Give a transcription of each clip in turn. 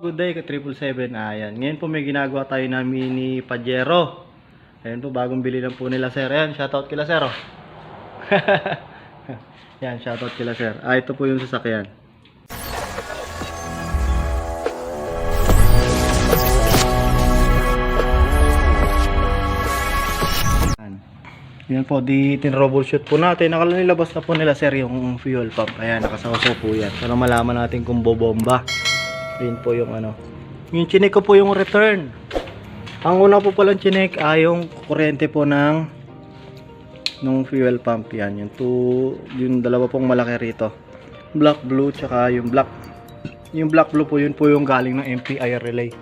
Good day ka 777. Ayan. Ngayon po may ginagawa tayo na mini Pajero. Ayan po, bagong bili lang po nila sir. Ayan, shoutout kila sir. Oh. Ayan, shoutout kila sir. Ito po yung sasakyan. Yan po, di tin-troubleshoot po natin. Nakalabas na po nila sir yung fuel pump. Ayan, nakasawasaw po yan. Para malaman natin kung bobomba. Yun po yung ano. Yung chinek ko po yung return. Ang una po palang chinek ay yung kuryente po ng fuel pump. Yan, yung dalawa pong malaki rito. Black blue tsaka yung black. Yung black blue po, yun po yung galing ng MPI relay.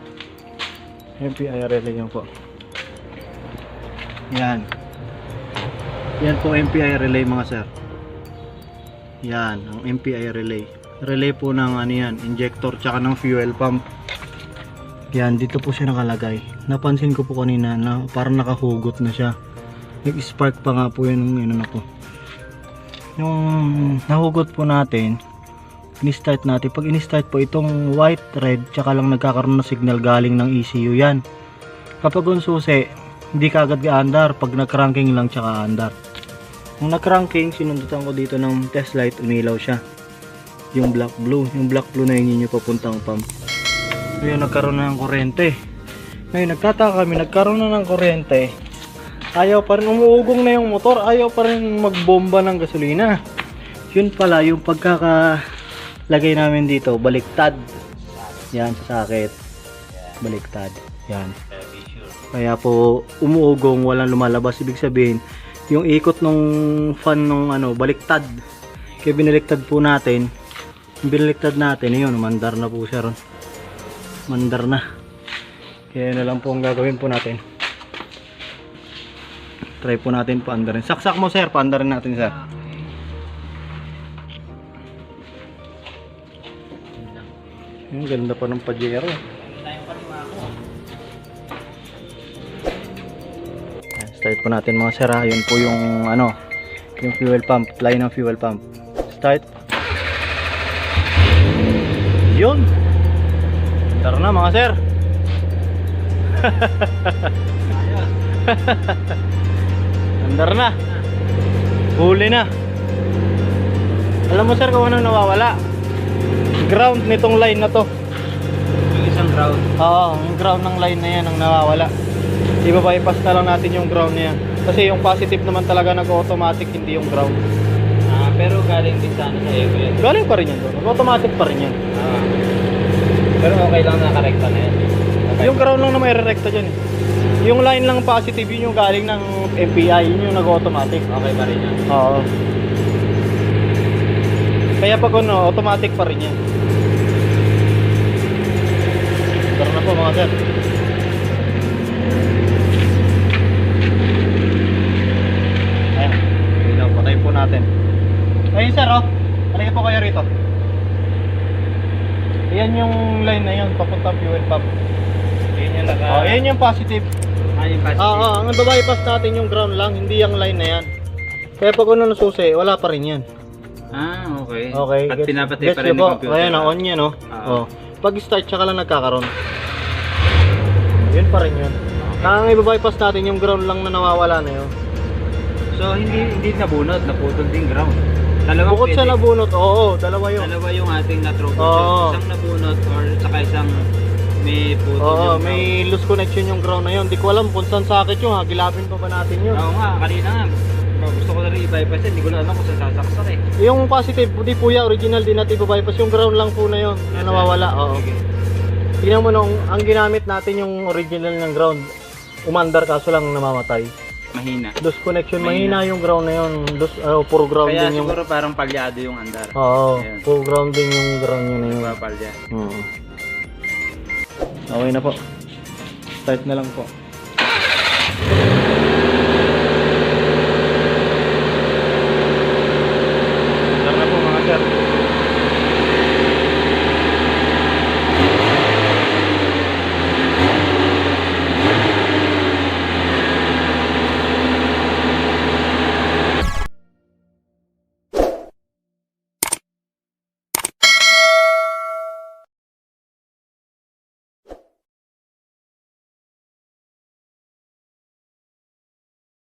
MPI relay yun po. Yan. Yan po MPI relay mga sir. Yan, ang MPI relay. Relay po ng ano yan, injector tsaka ng fuel pump. Yan, dito po siya nakalagay. Napansin ko po kanina na parang nakahugot na siya. Nag-spark pa nga po yun yung ano po. Yung nahugot po natin, ini-start natin. Pag ini-start po itong white, red, tsaka lang nagkakaroon ng signal galing ng ECU yan. Kapag yung susi, hindi kaagad ga-andar. Pag nag-cranking lang tsaka andar. Kung nag-cranking, sinundutan ko dito ng test light, umilaw siya. Yung black blue na yun yung papuntang pump. Ngayon nagkaroon na ng kuryente. Ngayon nagtataka kami, nagkaroon na ng kuryente. Ayaw pa rin, umuugong na yung motor, ayaw pa rin magbomba ng gasolina. Yun pala, yung pagkakalagay namin dito, baliktad. Yan, sa sakit. Baliktad. Yan. Kaya po, umuugong, walang lumalabas. Ibig sabihin, yung ikot ng fan ng ano, baliktad. Kaya binaliktad po natin. Binaliktad natin, yun, mandar na po siya ron. Mandar na. Kaya na lang po ang gagawin po natin. Try po natin paandarin. Saksak mo sir, paandarin natin sir. Yung ganda pa ng Pajero. Start po natin mga sir ha. Yun po yung ano, yung fuel pump, line ng fuel pump. Start. Yun. Tara na mga sir. Andar na. Huli na. Alam mo sir kung anong nawawala? Ground nitong line na to. Yung isang ground. Oo, yung ground ng line na yan ang nawawala. I-bypass na lang natin yung ground niya. Kasi yung positive naman talaga nag-automatic, hindi yung ground. Pero galing din sana sa eco yan. Galing pa rin yan doon. Automatic pa rin yan. Pero okay lang nakarekta na yan. Okay. Yung ground lang na may re-recta dyan eh. Yung line lang positive, yun yung galing ng MPI, yun yung nag-automatic. Okay pa rin yan. Oo. Kaya pag ano, automatic pa rin yan. Tara na po mga sir. Ayan, ilaw, patayin po natin. Ayun sir oh, halika po kayo rito. Ayan yung line na yun, papunta fuel pump. Yun yung naka... Ayan yung positive. Yung positive. Ang bypass natin yung ground lang, hindi yung line na yan. Kaya pag ano nasusi, wala pa rin yan. Okay. Okay. At pinapatay pa rin po. yung computer. Ayan, on yan oh. Pag start, tsaka lang nagkakaroon. Yun pa rin yun. Ang i-bypass natin yung ground lang na nawawala na yun. So hindi nabunot, naputol din ground. Bukod sa nabunot, oo, dalawa yun. Dalawa yung ating na-trouble. Oo. Isang nabunot or saka isang may putol Oo, yung may loose connection yung ground na yun. Di ko alam kung saan sakit yun, hagilapin pa ba natin yun? Oo nga, kanina nga. Gusto ko na rin i-bypass yan, hindi ko na alam kung saan sasaksak eh. Yung positive, di po ya, original din natin i-bypass. Yung ground lang po na yun, na nawawala. Oo. Okay. Tingnan mo nung, ang ginamit natin yung original ng ground, umandar kaso lang namamatay. Mahina. Loose connection, mahina yung ground na yun. Puro ground Kaya din yung... siguro parang palyado yung andar. Oo, Ayan. puro ground din yung ground yun na yun. Papalya. Okay na po. Start na lang po.